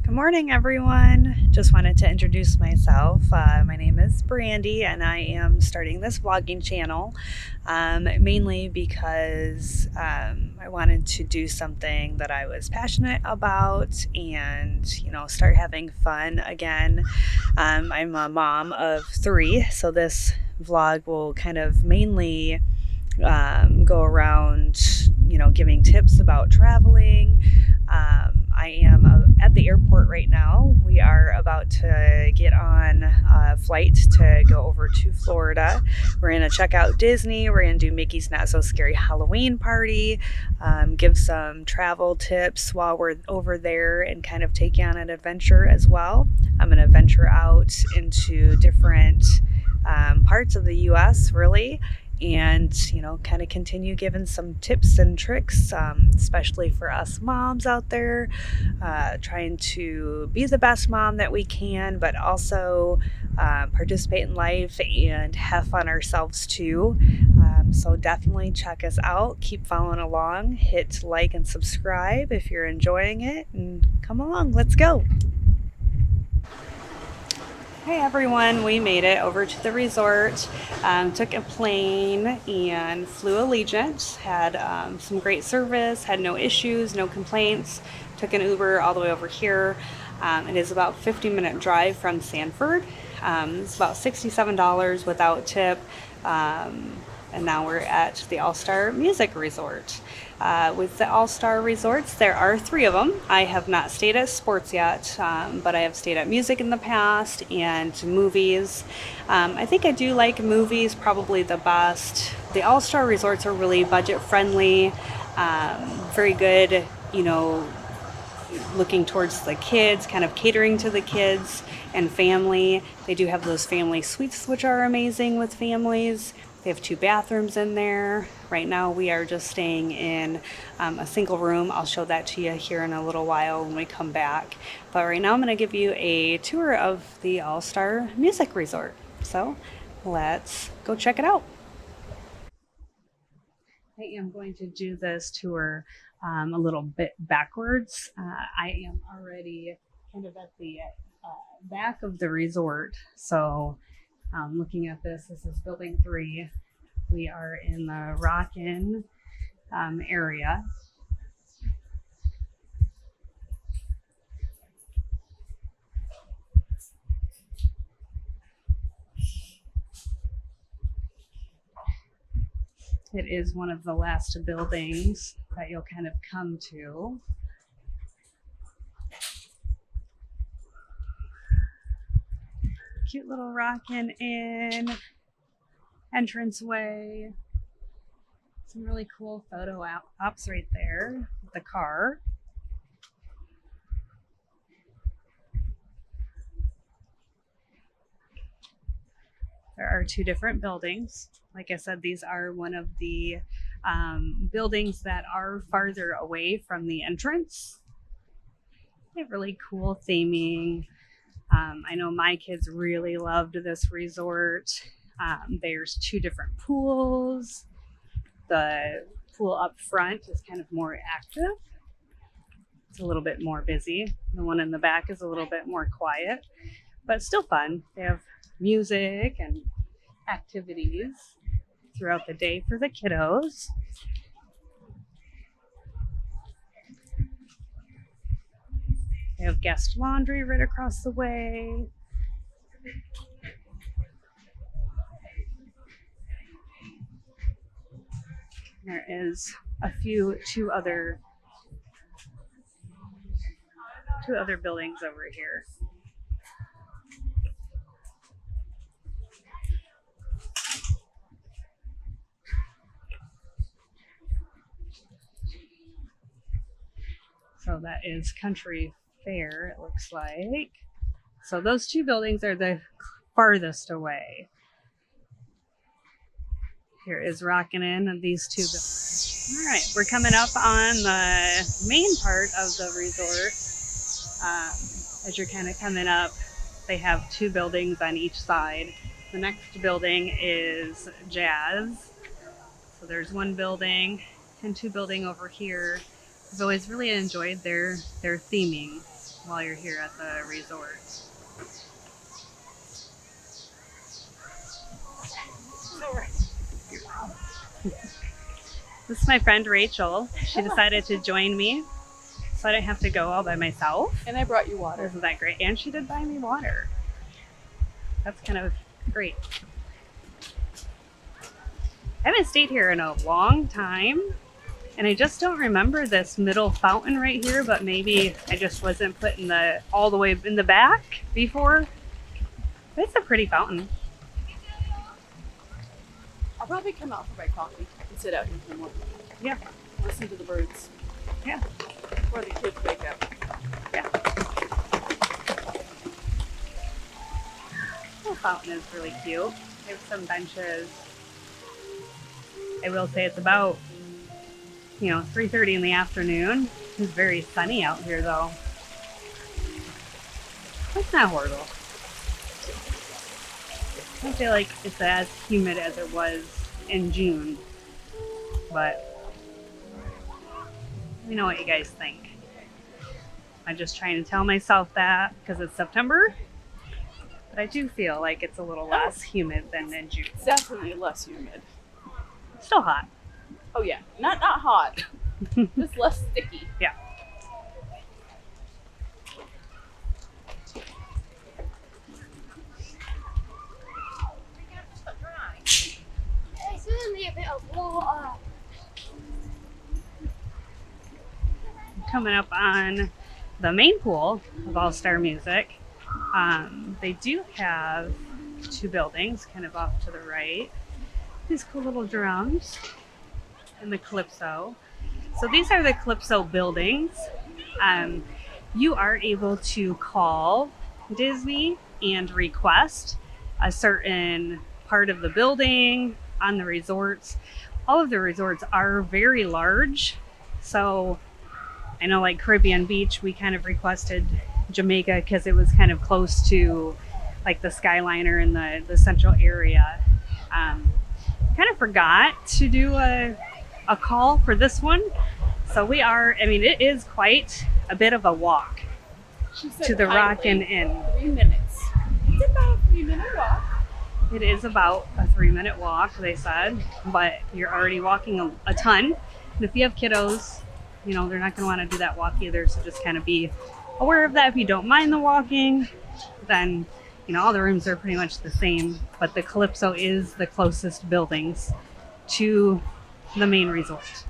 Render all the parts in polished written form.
Good morning, everyone. Just wanted to introduce myself. My name is Brandy, and I am starting this vlogging channel mainly because I wanted to do something that I was passionate about and, start having fun again. I'm a mom of three, so this vlog will kind of mainly go around, giving tips about traveling. I am at the airport right now. We are about to get on a flight to go over to Florida. We're going to check out Disney. We're going to do Mickey's Not So Scary Halloween Party, give some travel tips while we're over there, and kind of take you on an adventure as well. I'm going to venture out into different parts of the US, really, and kind of continue giving some tips and tricks, especially for us moms out there, trying to be the best mom that we can, but also participate in life and have fun ourselves too. So definitely check us out, keep following along, hit like and subscribe if you're enjoying it, and come along, let's go. Hey everyone, we made it over to the resort. Took a plane and flew Allegiant. Had some great service, had no issues, no complaints. Took an Uber all the way over here. It is about a 50-minute drive from Sanford. It's about $67 without tip. And now we're at the All-Star Music Resort. With the All-Star Resorts, there are three of them. I have not stayed at sports yet, but I have stayed at music in the past and movies. I think I do like movies probably the best. The All-Star Resorts are really budget-friendly, very good, looking towards the kids, kind of catering to the kids and family. They do have those family suites, which are amazing with families. They have 2 bathrooms in there. Right now we are just staying in a single room. I'll show that to you here in a little while when we come back. But right now I'm going to give you a tour of the All-Star Music Resort. So let's go check it out. I am going to do this tour a little bit backwards. I am already kind of at the back of the resort. So looking at this is building 3. We are in the Rockin' area. It is one of the last buildings that you'll kind of come to. Cute little Rockin' Inn entranceway. Some really cool photo ops right there with the car. There are 2 different buildings. Like I said, these are one of the buildings that are farther away from the entrance. They have really cool theming. I know my kids really loved this resort. There's 2 different pools. The pool up front is kind of more active. It's a little bit more busy. The one in the back is a little bit more quiet, but still fun. They have music and activities throughout the day for the kiddos. They have guest laundry right across the way. There is two other buildings over here. So that is Country Fair, it looks like. So those 2 buildings are the farthest away. Here is Rockin' Inn of these 2 buildings. All right, we're coming up on the main part of the resort. As you're kind of coming up, they have 2 buildings on each side. The next building is Jazz. So there's 1 building and 2 building over here. I've always really enjoyed their theming. while you're here at the resort. This is my friend Rachel. She decided to join me so I didn't have to go all by myself. And I brought you water. Isn't that great? And she did buy me water. That's kind of great. I haven't stayed here in a long time, and I just don't remember this middle fountain right here, but maybe I just wasn't put in all the way in the back before. But it's a pretty fountain. I'll probably come out for my coffee and sit out here for more. Yeah. Listen to the birds. Yeah. Before the kids wake up. Yeah. The fountain is really cute. They have some benches. I will say it's about, 3:30 in the afternoon. It's very sunny out here though. It's not horrible. I don't feel like it's as humid as it was in June, but let me know what you guys think. I'm just trying to tell myself that because it's September, but I do feel like it's a little less humid than in June. It's definitely less humid. Still hot. Oh yeah, not hot, just less sticky. Yeah. Coming up on the main pool of All Star Music, they do have two buildings kind of off to the right. These cool little drums and the Calypso. So these are the Calypso buildings. You are able to call Disney and request a certain part of the building on the resorts. All of the resorts are very large. So I know like Caribbean Beach, we kind of requested Jamaica because it was kind of close to like the Skyliner in the central area. Kind of forgot to do a call for this one. So it is quite a bit of a walk to the Rockin' Inn. 3 minutes. It's about a 3-minute walk. It is about a 3-minute walk, they said, but you're already walking a ton. And if you have kiddos, they're not going to want to do that walk either. So just kind of be aware of that. If you don't mind the walking, then, all the rooms are pretty much the same. But the Calypso is the closest buildings to the main resort.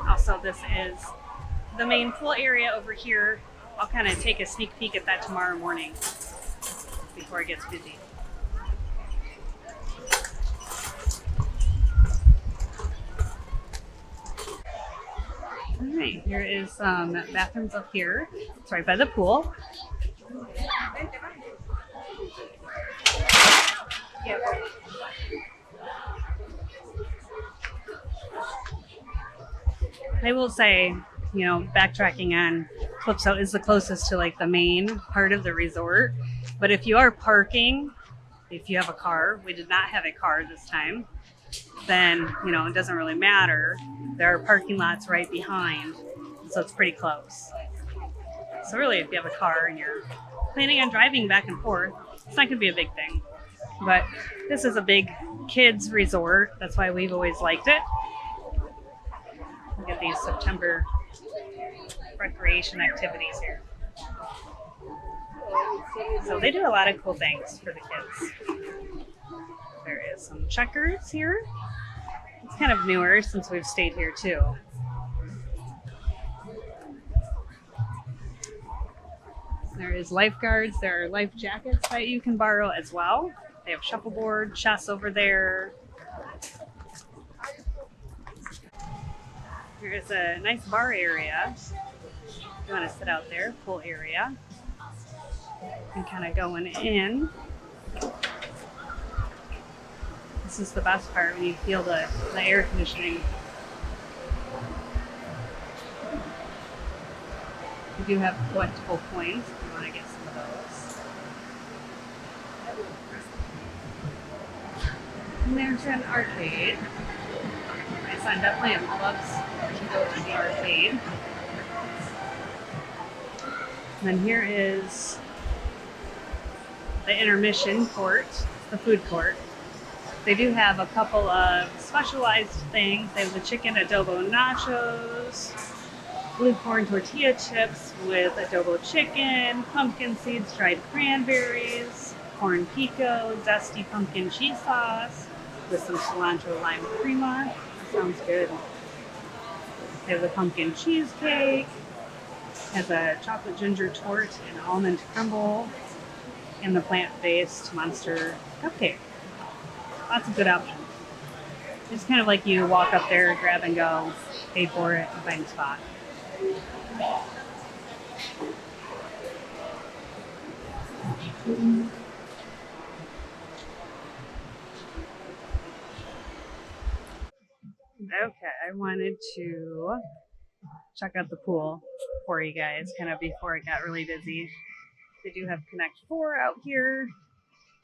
Also, this is the main pool area over here. I'll kind of take a sneak peek at that tomorrow morning before it gets busy. All right, here is some bathrooms up here. It's right by the pool. I will say, backtracking on Calypso is the closest to like the main part of the resort. But if you are parking, if you have a car, we did not have a car this time, then, it doesn't really matter. There are parking lots right behind, so it's pretty close. So really, if you have a car and you're planning on driving back and forth, it's not going to be a big thing. But this is a big kids resort. That's why we've always liked it. Look at these September recreation activities here. So they do a lot of cool things for the kids. There is some checkers here. It's kind of newer since we've stayed here too. There is lifeguards. There are life jackets that you can borrow as well. They have shuffleboard, chess over there. Here's a nice bar area. If you want to sit out there, pool area. And kind of going in. This is the best part when you feel the air conditioning. We do have collectible coins if you want to get some of those. And there's an arcade. My son definitely loves to go to the arcade. And then here is the intermission court, the food court. They do have a couple of specialized things. They have the chicken adobo nachos, blue corn tortilla chips with adobo chicken, pumpkin seeds, dried cranberries, corn pico, zesty pumpkin cheese sauce with some cilantro lime crema. That sounds good. They have the pumpkin cheesecake, has a chocolate ginger tort and almond crumble, and the plant-based monster cupcake. Lots of good options. It's kind of like you walk up there, grab and go, pay for it, and find a spot. Okay, I wanted to check out the pool for you guys kind of before it got really busy. They do have Connect 4 out here.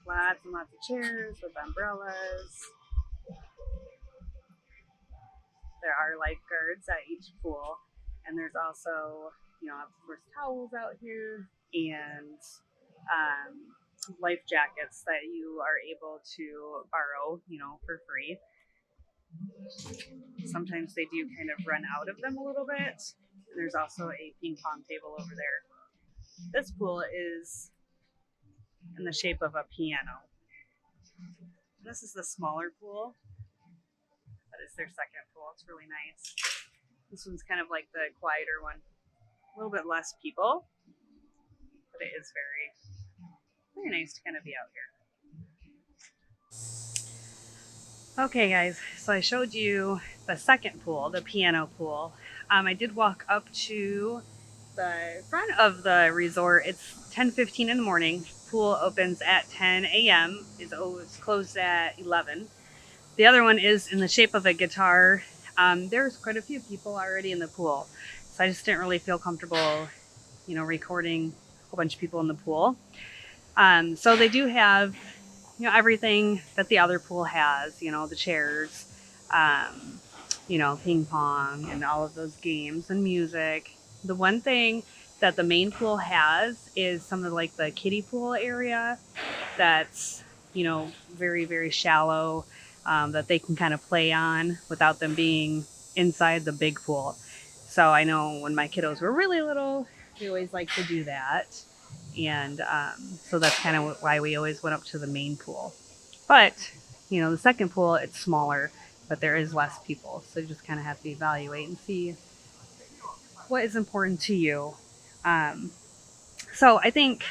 Lots and lots of chairs with umbrellas. There are lifeguards at each pool. And there's also, of course, towels out here and life jackets that you are able to borrow, for free. Sometimes they do kind of run out of them a little bit. And there's also a ping pong table over there. This pool is in the shape of a piano. This is the smaller pool, but it's their second pool. It's really nice. This one's kind of like the quieter one. A little bit less people, but it is very nice to kind of be out here. Okay guys, so I showed you the second pool, the piano pool. I did walk up to the front of the resort. It's 10:15 in the morning. Pool opens at 10 a.m. It's closed at 11. The other one is in the shape of a guitar. There's quite a few people already in the pool, so I just didn't really feel comfortable, recording a whole bunch of people in the pool. So they do have, everything that the other pool has, the chairs, ping pong and all of those games and music. The one thing that the main pool has is some of like the kiddie pool area that's, very, very shallow, that they can kind of play on without them being inside the big pool. So I know when my kiddos were really little, we always liked to do that. And so that's kind of why we always went up to the main pool. But, the second pool, it's smaller, but there is less people. So you just kind of have to evaluate and see what is important to you. So I think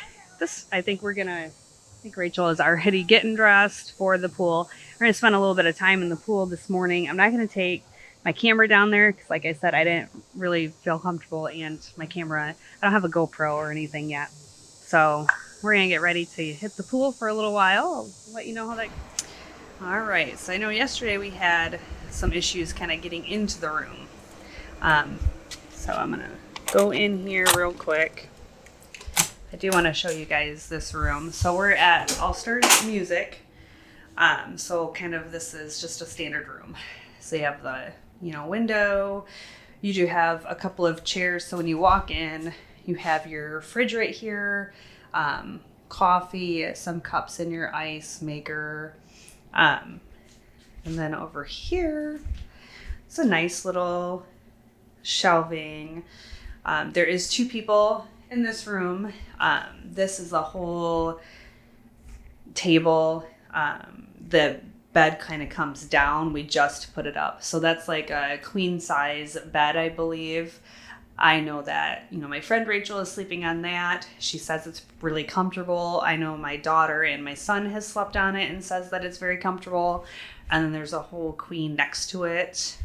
Rachel is already getting dressed for the pool. We're going to spend a little bit of time in the pool this morning. I'm not going to take my camera down there because, like I said, I didn't really feel comfortable, and my camera, I don't have a GoPro or anything yet. So we're going to get ready to hit the pool for a little while. I'll let you know how that goes. All right, so I know yesterday we had some issues kind of getting into the room. So I'm going to go in here real quick. I do want to show you guys this room. So we're at All Stars Music. So kind of this is just a standard room. So you have the, window. You do have a couple of chairs. So when you walk in, you have your fridge right here, coffee, some cups in your ice maker. And then over here, it's a nice little shelving. There is 2 people in this room. This is a whole table. The bed kind of comes down. We just put it up. So that's like a queen size bed, I believe. I know that, my friend Rachel is sleeping on that. She says it's really comfortable. I know my daughter and my son has slept on it and says that it's very comfortable. And then there's a whole queen next to it,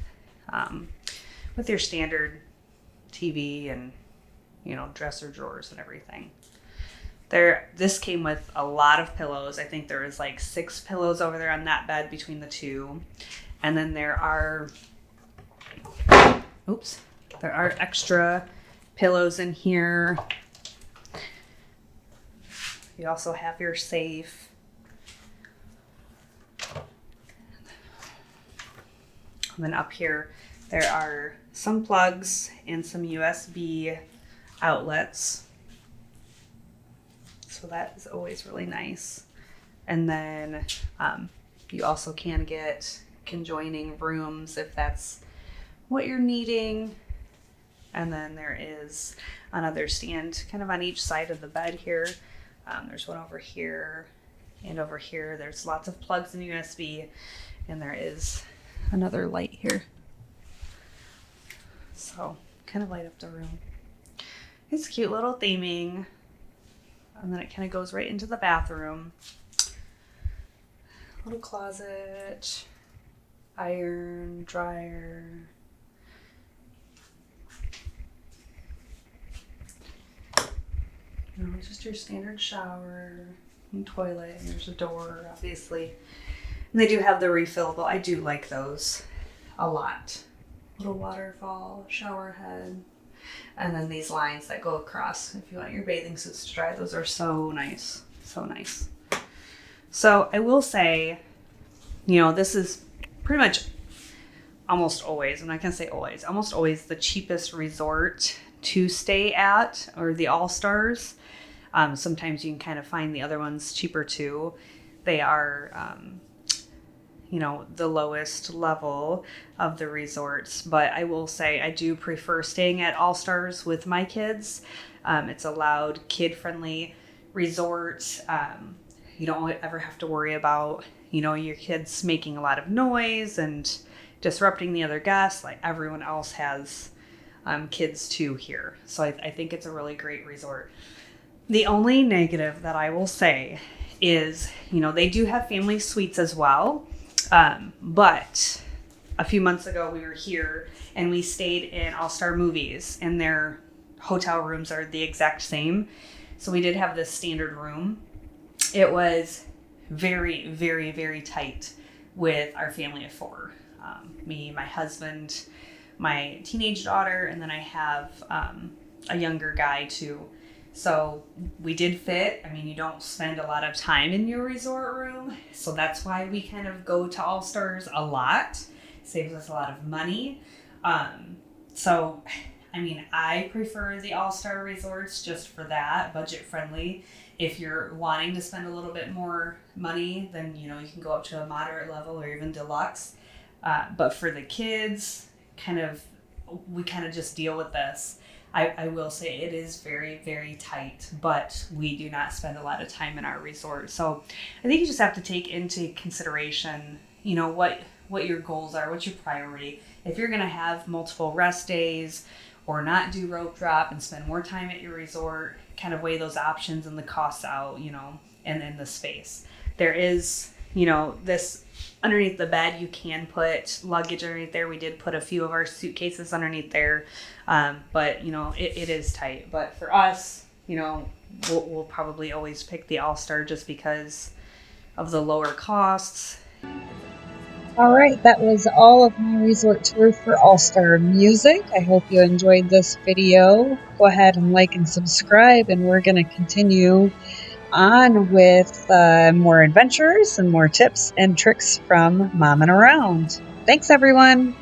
with your standard TV and, dresser drawers and everything. This came with a lot of pillows. I think there was like 6 pillows over there on that bed between the 2. And then there are extra pillows in here. You also have your safe. And then up here, there are some plugs and some USB outlets. So that is always really nice. And then you also can get conjoining rooms if that's what you're needing. And then there is another stand kind of on each side of the bed here. There's one over here and over here. There's lots of plugs and USB, and there is another light here. So kind of light up the room. It's cute little theming. And then it kind of goes right into the bathroom. Little closet, iron, dryer. You know, just your standard shower and toilet. And there's a door, obviously. And they do have the refillable. I do like those a lot. Little waterfall, shower head. And then these lines that go across if you want your bathing suits to dry. Those are so nice. So nice. So I will say, you know, this is pretty much almost always, I'm not going to say always, almost always the cheapest resort to stay at, or the All-Stars. Sometimes you can kind of find the other ones cheaper too. They are, you know, the lowest level of the resorts. But I will say I do prefer staying at All-Stars with my kids. It's a loud, kid-friendly resort. You don't ever have to worry about, you know, your kids making a lot of noise and disrupting the other guests. Like everyone else has kids too here. So I think it's a really great resort. The only negative that I will say is, you know, they do have family suites as well. But a few months ago we were here and we stayed in All-Star Movies, and their hotel rooms are the exact same. So we did have this standard room. It was very, very, very tight with our family of four. Me, my husband, my teenage daughter, and then I have a younger guy too. So we did fit. I mean, you don't spend a lot of time in your resort room. So that's why we kind of go to All-Stars a lot. Saves us a lot of money. So, I mean, I prefer the All-Star resorts just for that, budget friendly. If you're wanting to spend a little bit more money, then, you know, you can go up to a moderate level or even deluxe. But for the kids, we kind of just deal with this. I will say it is very, very tight, but we do not spend a lot of time in our resort. So I think you just have to take into consideration, you know, what your goals are, what's your priority. If you're going to have multiple rest days or not do rope drop and spend more time at your resort, kind of weigh those options and the costs out, you know, and then the space. There is, you know, this underneath the bed, you can put luggage underneath there. We did put a few of our suitcases underneath there. But, you know, it is tight. But for us, you know, we'll probably always pick the All-Star just because of the lower costs. All right, that was all of my resort tour for All-Star Music. I hope you enjoyed this video. Go ahead and like and subscribe, and we're going to continue on with more adventures and more tips and tricks from Momming Around. Thanks, everyone.